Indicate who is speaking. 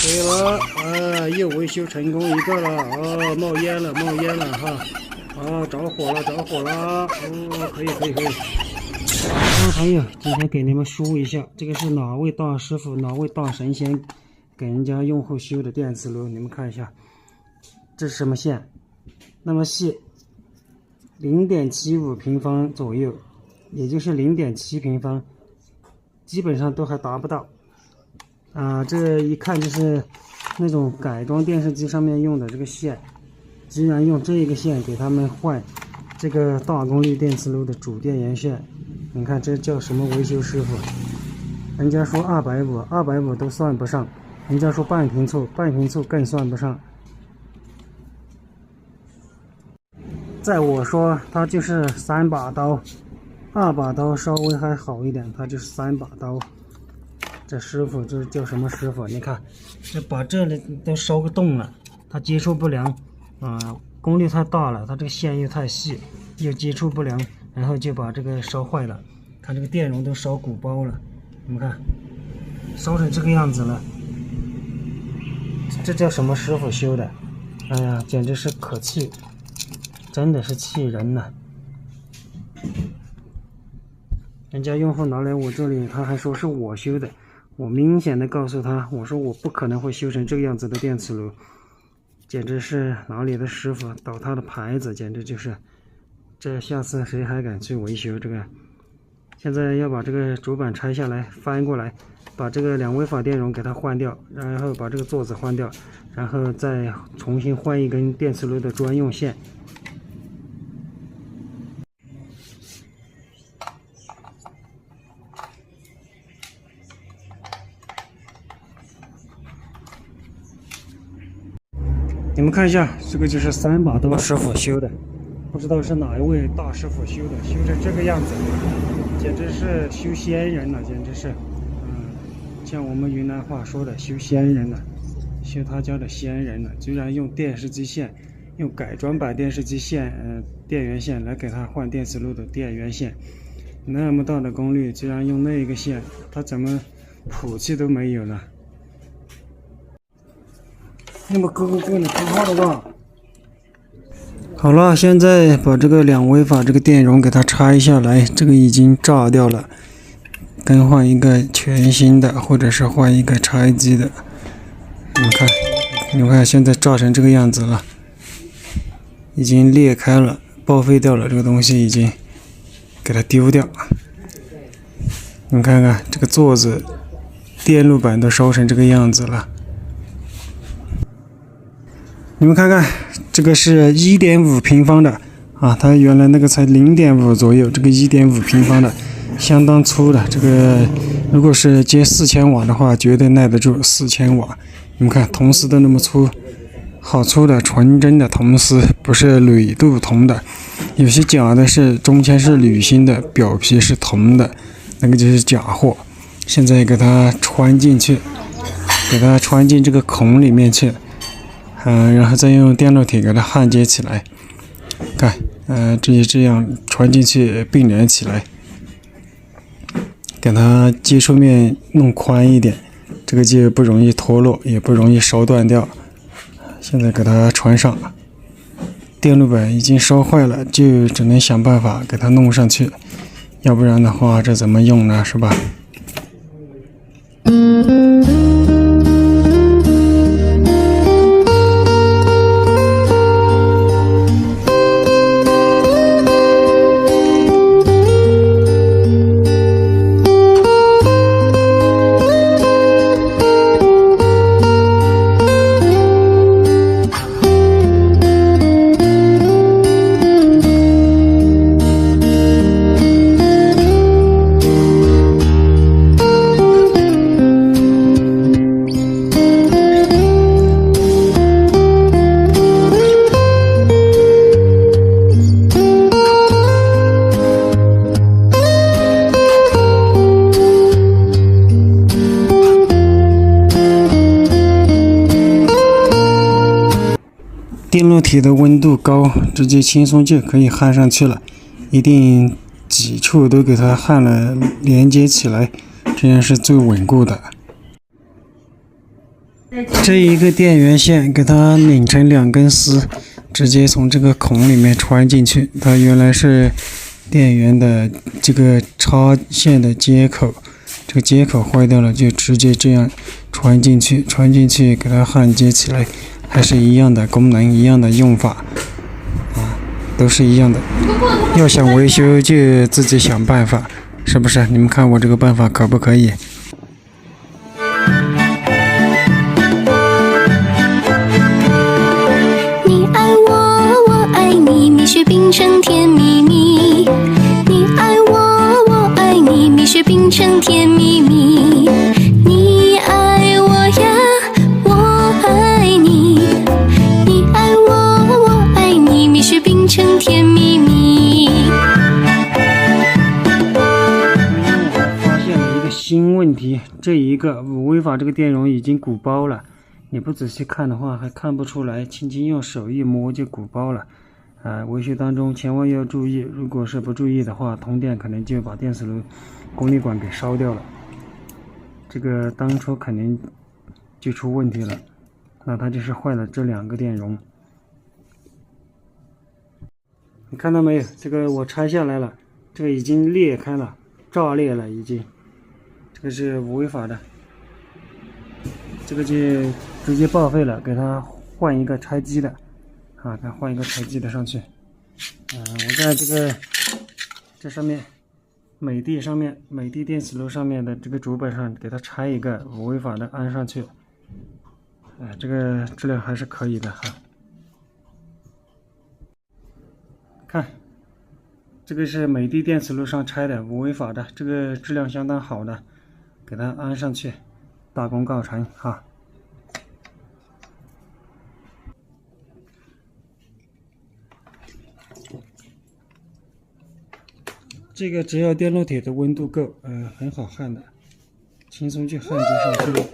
Speaker 1: 可以了，又维修成功一个了，冒烟了哈，着火了，可以。朋友，今天给你们说一下，这个是哪位大师傅、哪位大神仙给人家用户修的电磁炉，你们看一下，这是什么线？那么细，0.75平方左右，也就是0.7平方，基本上都还达不到。这一看就是那种改装电视机上面用的这个线，居然用这个线给他们换这个大功率电磁炉的主电源线。你看这叫什么维修师傅？人家说250都算不上，人家说半瓶醋更算不上。在我说他就是3把刀，2把刀稍微还好一点，他就是3把刀。这师傅这叫什么师傅？你看，这把这里都烧个洞了，他接触不良，功率太大了，他这个线又太细，又接触不良，然后就把这个烧坏了。看这个电容都烧鼓包了，你们看，烧成这个样子了。这叫什么师傅修的？哎呀，简直是可气，真的是气人呐！人家用户拿来我这里，他还说是我修的。我明显的告诉他，我说我不可能会修成这个样子的电磁炉，简直是哪里的师傅倒他的牌子，简直就是，这下次谁还敢去维修这个？现在要把这个主板拆下来，翻过来，把这个2微法电容给它换掉，然后把这个座子换掉，然后再重新换一根电磁炉的专用线。你们看一下，这个就是3把刀师傅修的，不知道是哪一位大师傅修的，修成这个样子，简直是修仙人了，简直是，像我们云南话说的修仙人了，修他家的仙人了，居然用电视机线，用改装版电视机线，电源线来给他换电磁炉的电源线，那么大的功率，居然用那个线，他怎么谱气都没有呢？那么哥，你听话了吧？好了，现在把这个2微法这个电容给它拆下来，这个已经炸掉了，更换一个全新的，或者是换一个拆机的。你们看，现在炸成这个样子了，已经裂开了，报废掉了，这个东西已经给它丢掉。你们看看这个座子，电路板都烧成这个样子了。你们看看，这个是1.5平方的它原来那个才0.5左右，这个1.5平方的相当粗的，这个如果是接4000瓦的话，绝对耐得住4000瓦。你们看铜丝都那么粗，好粗的纯真的铜丝，不是铝镀铜的，有些假的是中间是铝芯的，表皮是铜的，那个就是假货。现在给它穿进去，给它穿进这个孔里面去。然后再用电路铁给它焊接起来，看，这样穿进去并联起来，给它接触面弄宽一点，这个就不容易脱落，也不容易烧断掉。现在给它穿上，电路板已经烧坏了，就只能想办法给它弄上去，要不然的话这怎么用呢？是吧？电路体的温度高，直接轻松就可以焊上去了，一定几处都给它焊了连接起来，这样是最稳固的。这一个电源线给它拧成2根丝，直接从这个孔里面穿进去。它原来是电源的这个插线的接口，这个接口坏掉了，就直接这样穿进去，给它焊接起来，还是一样的功能，一样的用法啊，都是一样的。要想维修就自己想办法，是不是？你们看我这个办法可不可以？
Speaker 2: 你爱我，我爱你，蜜雪冰城甜蜜蜜。你爱我，我爱你，蜜雪冰城甜蜜蜜。你爱我呀，我爱你。你爱我，我爱你，蜜雪冰城甜蜜蜜。
Speaker 1: 发现了一个新问题，这一个五威法这个电容已经鼓包了。你不仔细看的话还看不出来，轻轻用手一摸就鼓包了。维修当中千万要注意，如果是不注意的话，通电可能就把电磁炉功率管给烧掉了。这个当初肯定就出问题了，那它就是坏了这2个电容。你看到没有？这个我拆下来了，这个已经裂开了，炸裂了已经。这个是无违法的，这个就直接报废了，给它换一个拆机的啊，给它换一个拆机的上去。我在这上面美的电磁炉上面的这个主板上给它拆一个无违法的安上去。这个质量还是可以的哈。看，这个是美的电磁炉上拆的无违法的，这个质量相当好的，给它安上去，大功告成哈。这个只要电路铁的温度够，很好焊的，轻松就焊接上去了。